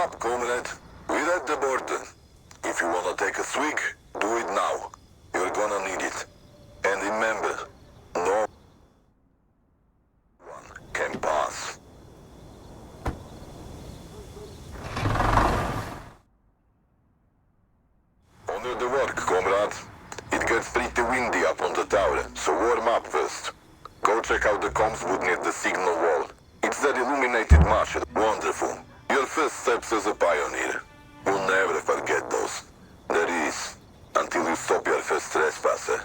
up, comrade. We're at the border. If you wanna take a swig, do it now. You're gonna need it. And remember, no one can pass. Honor the work, comrade. It gets pretty windy up on the tower, so warm up first. Go check out the comms booth near the signal wall. It's that illuminated marshal. Wonderful. Your first steps as a pioneer. You'll never forget those. That is, until you stop your first trespasser.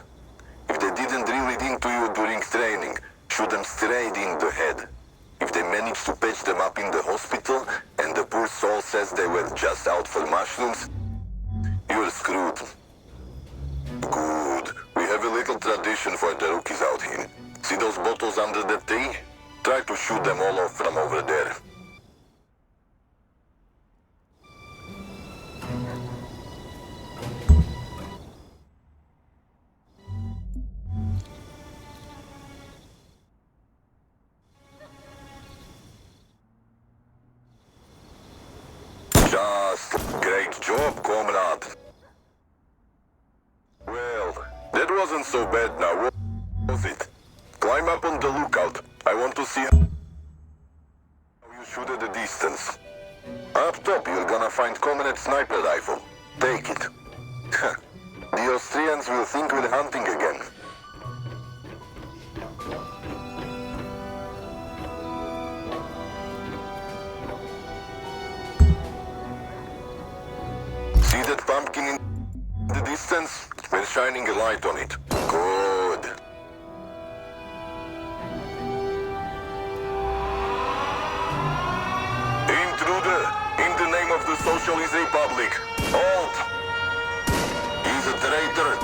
If they didn't drill it into you during training, shoot them straight in the head. If they manage to patch them up in the hospital, and the poor soul says they were just out for mushrooms, you're screwed. Good. We have a little tradition for the rookies out here. See those bottles under the tree? Try to shoot them all off from over there. Just great job, comrade. Well, that wasn't so bad now, was it? Climb up on the lookout. I want to see how you shoot at a distance. Up top, you're gonna find Comrade sniper rifle. Take it. The Austrians will think we're hunting again. See that pumpkin in the distance? We're shining a light on it. Good. Intruder, in the name of the Socialist Republic, halt! He's a traitor.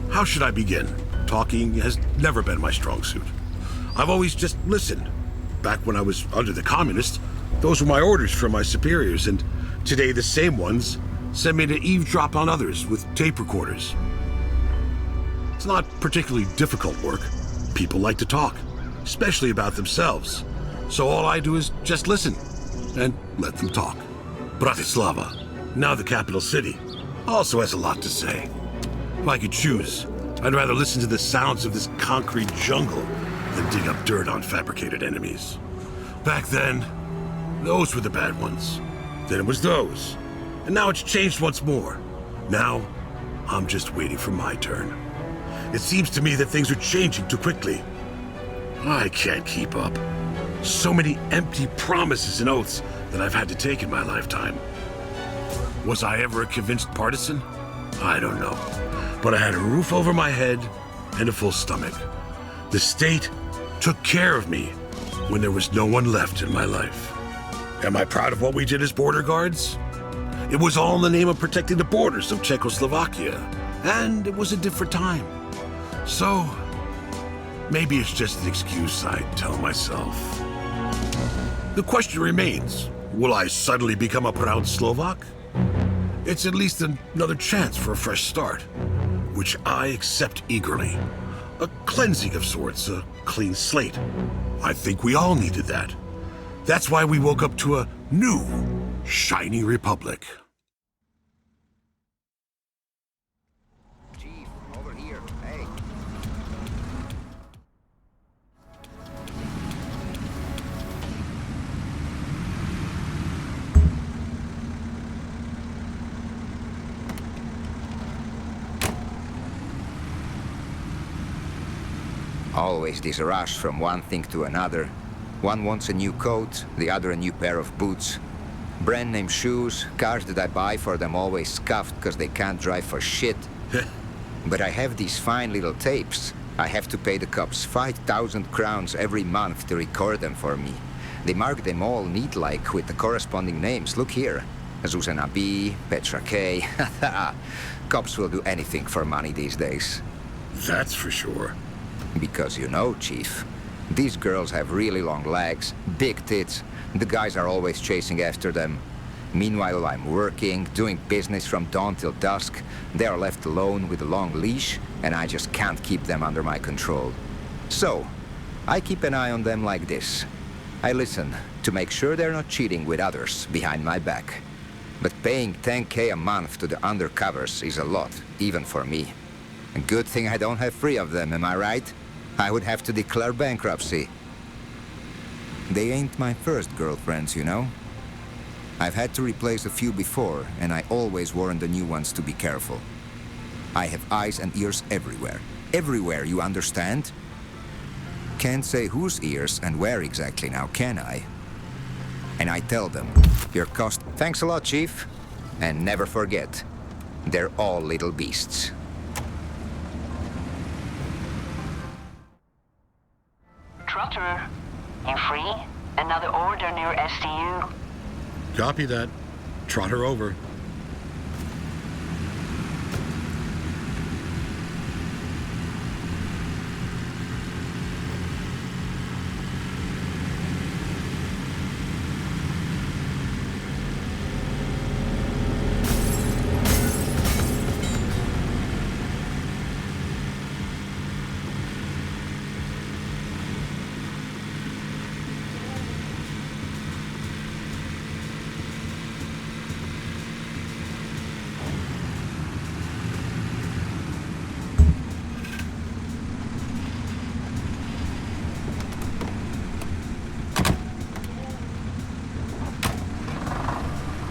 How should I begin? Talking has never been my strong suit. I've always just listened. Back when I was under the communists, those were my orders from my superiors, and today the same ones send me to eavesdrop on others with tape recorders. It's not particularly difficult work. People like to talk, especially about themselves. So all I do is just listen and let them talk. Bratislava, now the capital city, also has a lot to say. If I could choose, I'd rather listen to the sounds of this concrete jungle than dig up dirt on fabricated enemies. Back then, those were the bad ones. Then it was those. And now it's changed once more. Now, I'm just waiting for my turn. It seems to me that things are changing too quickly. I can't keep up. So many empty promises and oaths that I've had to take in my lifetime. Was I ever a convinced partisan? I don't know. But I had a roof over my head and a full stomach. The state took care of me when there was no one left in my life. Am I proud of what we did as border guards? It was all in the name of protecting the borders of Czechoslovakia, and it was a different time. So, maybe it's just an excuse I tell myself. The question remains, will I suddenly become a proud Slovak? It's at least another chance for a fresh start, which I accept eagerly. A cleansing of sorts, a clean slate. I think we all needed that. That's why we woke up to a new, shiny republic. Chief, over here. Hey. Always this rush from one thing to another. One wants a new coat, the other a new pair of boots. Brand name shoes, cars that I buy for them always scuffed because they can't drive for shit. But I have these fine little tapes. I have to pay the cops 5,000 crowns every month to record them for me. They mark them all neat-like with the corresponding names. Look here. Zuzana B, Petra K. Cops will do anything for money these days. That's for sure. Because you know, Chief, these girls have really long legs, big tits. The guys are always chasing after them. Meanwhile, I'm working, doing business from dawn till dusk. They are left alone with a long leash, and I just can't keep them under my control. So, I keep an eye on them like this. I listen to make sure they're not cheating with others behind my back. But paying 10K a month to the undercovers is a lot, even for me. A good thing I don't have 3 of them, am I right? I would have to declare bankruptcy. They ain't my first girlfriends, you know? I've had to replace a few before, and I always warn the new ones to be careful. I have eyes and ears everywhere. Everywhere, you understand? Can't say whose ears and where exactly now, can I? And I tell them, your cost... Thanks a lot, Chief. And never forget, they're all little beasts. Trotter, you free? Another order near STU. Copy that. Trot her over.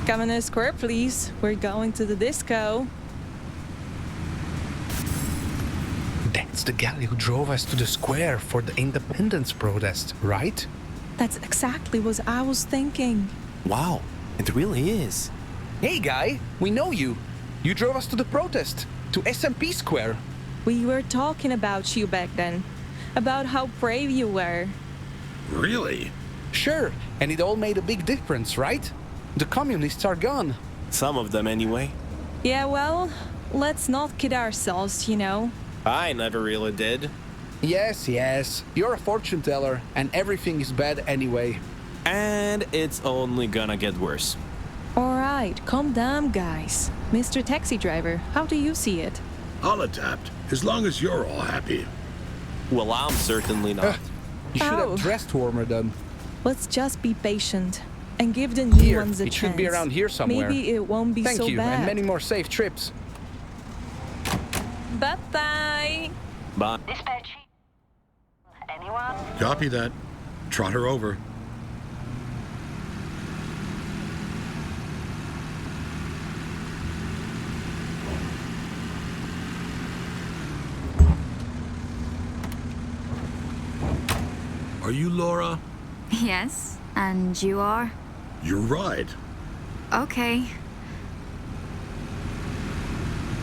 Come in the square, please. We're going to the disco. That's the guy who drove us to the square for the independence protest, right? That's exactly what I was thinking. Wow, it really is. Hey guy, we know you. You drove us to the protest, to SMP Square. We were talking about you back then. About how brave you were. Really? Sure, and it all made a big difference, right? The communists are gone. Some of them anyway. Yeah, well, let's not kid ourselves, you know. I never really did. Yes, you're a fortune teller, and everything is bad anyway. And it's only gonna get worse. Alright, calm down, guys. Mr. Taxi Driver, how do you see it? I'll adapt, as long as you're all happy. Well, I'm certainly not. You should Ow. have dressed warmer then. Let's just be patient and give the new Here, ones a it chance. should be around here somewhere. Maybe it won't be Thank so you, bad. and many more safe trips. Bye-bye. But Dispatch. Anyone? Copy that. Trot her over. Are you Laura? Yes, and you are? You're right. Okay.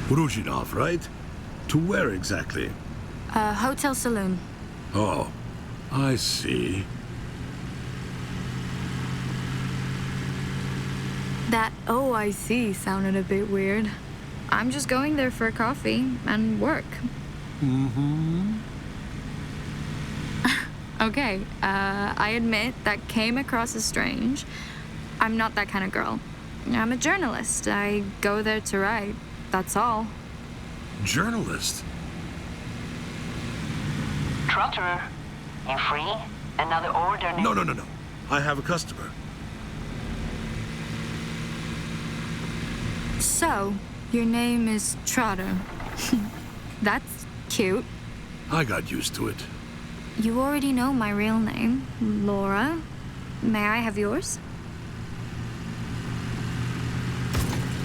Ruzhinov, right? To where exactly? Hotel Saloon. Oh, I see. That "oh, I see" sounded a bit weird. I'm just going there for coffee and work. Mm-hmm. Okay, I admit that came across as strange. I'm not that kind of girl. I'm a journalist. I go there to write. That's all. Journalist? Trotter, you free? Another order near... No. I have a customer. So, your name is Trotter. That's cute. I got used to it. You already know my real name, Laura. May I have yours?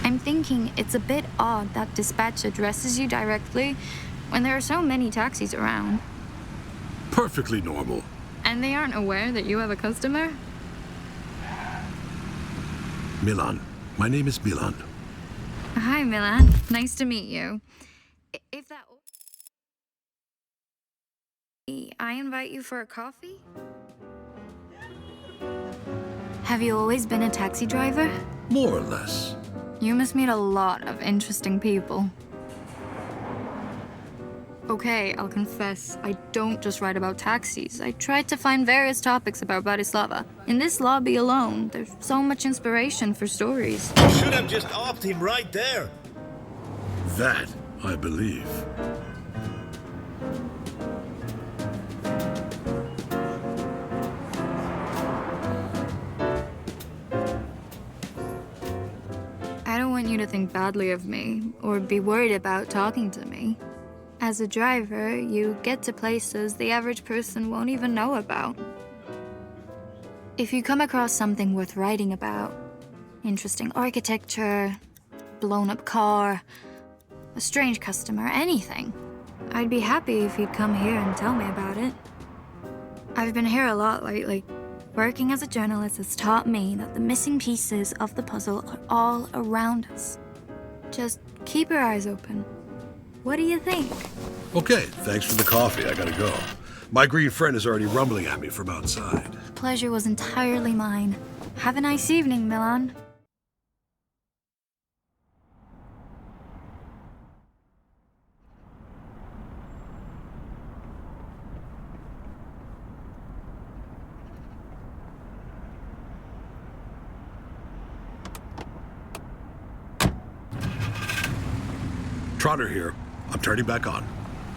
I'm thinking it's a bit odd that dispatch addresses you directly when there are so many taxis around. Perfectly normal. And they aren't aware that you have a customer? Milan. My name is Milan. Hi, Milan. Nice to meet you. If that... I invite you for a coffee? Have you always been a taxi driver? More or less. You must meet a lot of interesting people. Okay, I'll confess, I don't just write about taxis. I tried to find various topics about Bratislava. In this lobby alone, there's so much inspiration for stories. You should have just offed him right there. That, I believe. I don't want you to think badly of me or be worried about talking to me. As a driver, you get to places the average person won't even know about. If you come across something worth writing about, interesting architecture, blown up car, a strange customer, anything, I'd be happy if you'd come here and tell me about it. I've been here a lot lately. Working as a journalist has taught me that the missing pieces of the puzzle are all around us. Just keep your eyes open. What do you think? Okay, thanks for the coffee. I gotta go. My green friend is already rumbling at me from outside. Pleasure was entirely mine. Have a nice evening, Milan. Trotter here. I'm turning back on.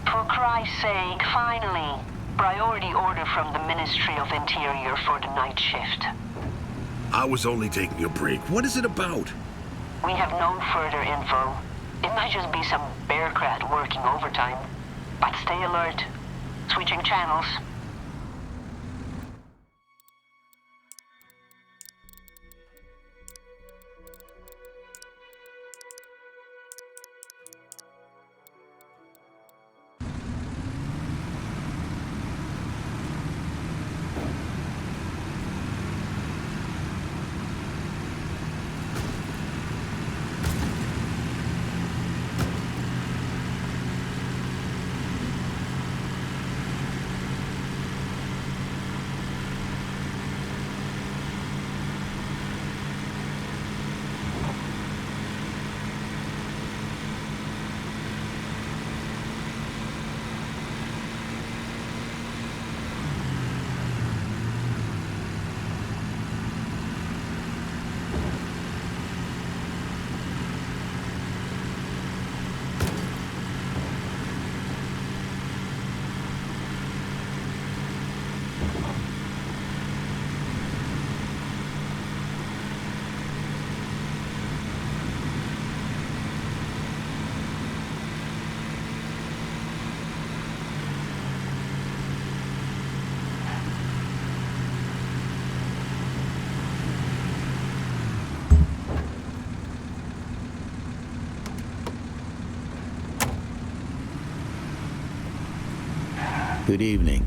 For Christ's sake, finally. Priority order from the Ministry of Interior for the night shift. I was only taking a break. What is it about? We have no further info. It might just be some bearcat working overtime. But stay alert. Switching channels. Good evening.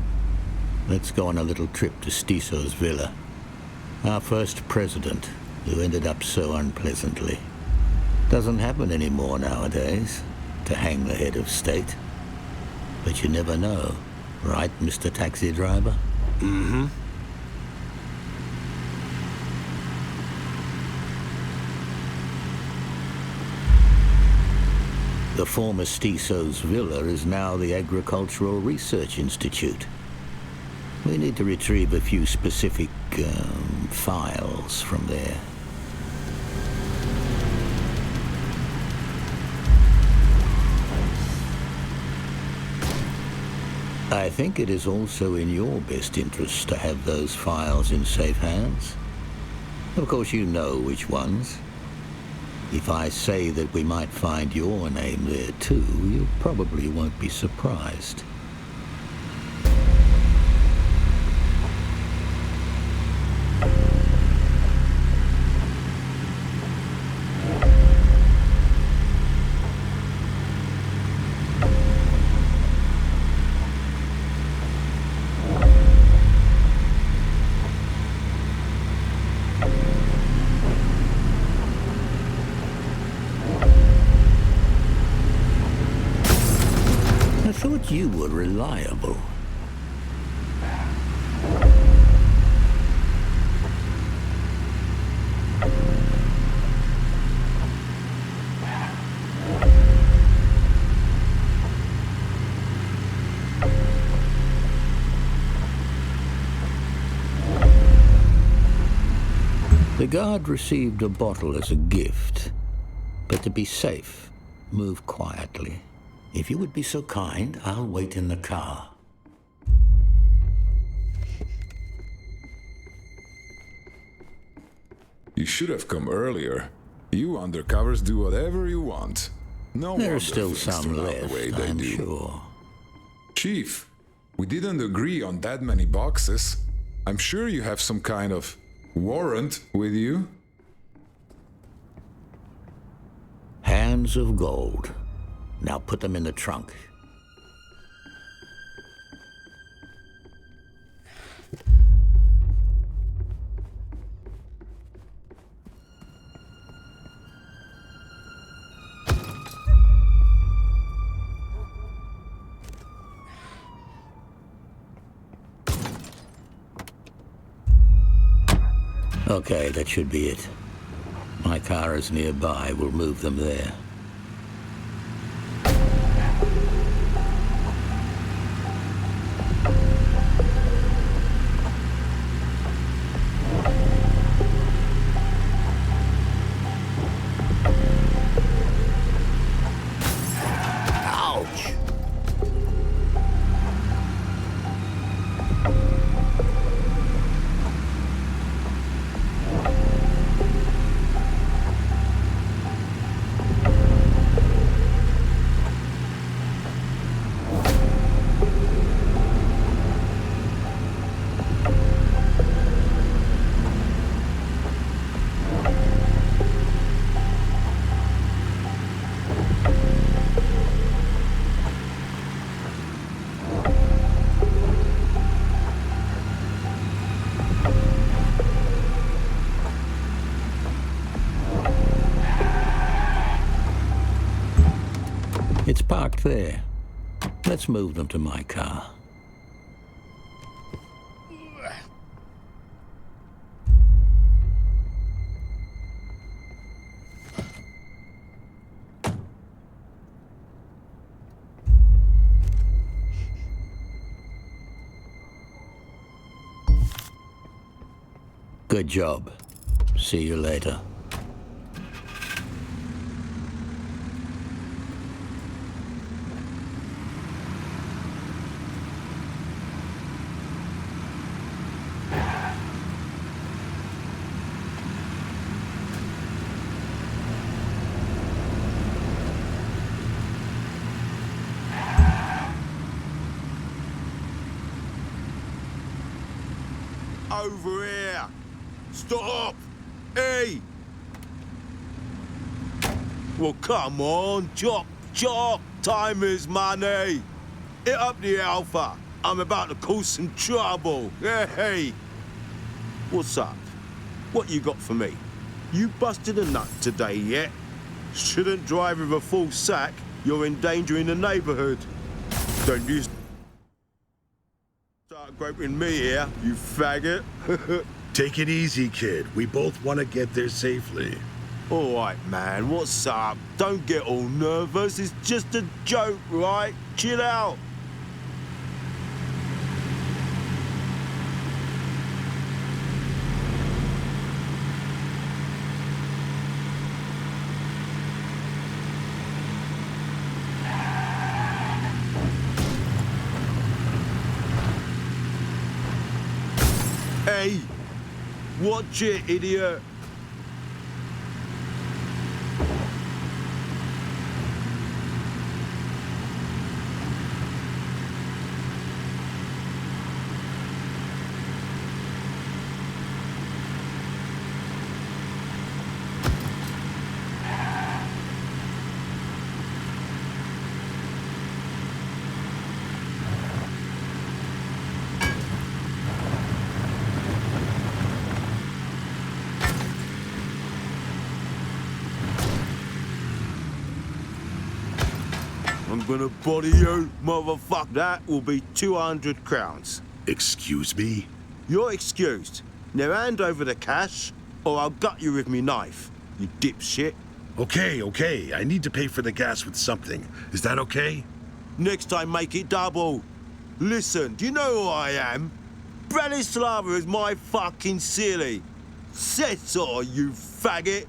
Let's go on a little trip to Stiso's villa. Our first president, who ended up so unpleasantly. Doesn't happen anymore nowadays, to hang the head of state. But you never know, right, Mr. Taxi Driver? Mm-hmm. The former Stiso's villa is now the Agricultural Research Institute. We need to retrieve a few specific files from there. I think it is also in your best interest to have those files in safe hands. Of course, you know which ones. If I say that we might find your name there too, you probably won't be surprised. You were reliable. The guard received a bottle as a gift, but to be safe, move quietly. If you would be so kind, I'll wait in the car. You should have come earlier. You undercovers do whatever you want. No There are wonder still things some turn out left, the way they I'm do. sure. Chief, we didn't agree on that many boxes. I'm sure you have some kind of warrant with you. Hands of gold. Now put them in the trunk. Okay, that should be it. My car is nearby. We'll move them there. Ouch! It's parked there. Let's move them to my car. Good job. See you later. Over here! Stop! Hey! Well, come on, chop, chop! Time is money! Hit up the Alpha. I'm about to cause some trouble. Hey! What's up? What you got for me? You busted a nut today yet? Shouldn't drive with a full sack. You're endangering the neighborhood. Don't you start groping me here, you faggot. Take it easy, kid. We both want to get there safely. All right, man, what's up? Don't get all nervous. It's just a joke, right? Chill out. Hey, watch it, idiot. I'm gonna body you, motherfucker. That will be 200 crowns. Excuse me? You're excused. Now hand over the cash, or I'll gut you with me knife, you dipshit. Okay. I need to pay for the gas with something. Is that okay? Next time, make it double. Listen, do you know who I am? Branislava is my fucking silly. Said so, you faggot.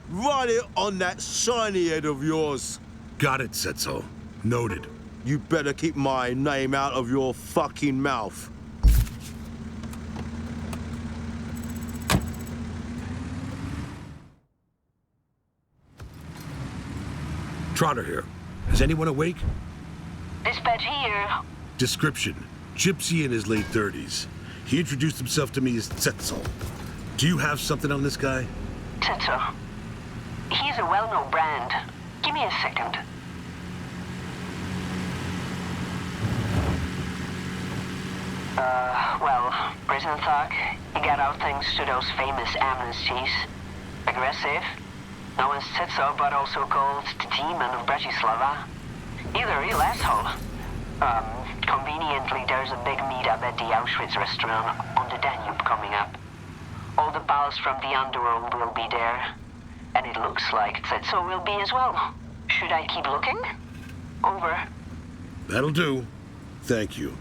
Write it on that shiny head of yours. Got it, Setzo. Noted. You better keep my name out of your fucking mouth. Trotter here. Is anyone awake? Dispatch here. Description. Gypsy in his late 30s. He introduced himself to me as Setzo. Do you have something on this guy? Tetsu. He's a well-known brand. Give me a second. Well, prison thug. He got out thanks to those famous amnesties. Aggressive. Known as Tetsu, but also called the Demon of Bratislava. He's a real asshole. Conveniently, there's a big meetup at the Auschwitz restaurant on the Danube coming up. All the pals from the underworld will be there. And it looks like Tetsu will be as well. Should I keep looking? Over. That'll do. Thank you.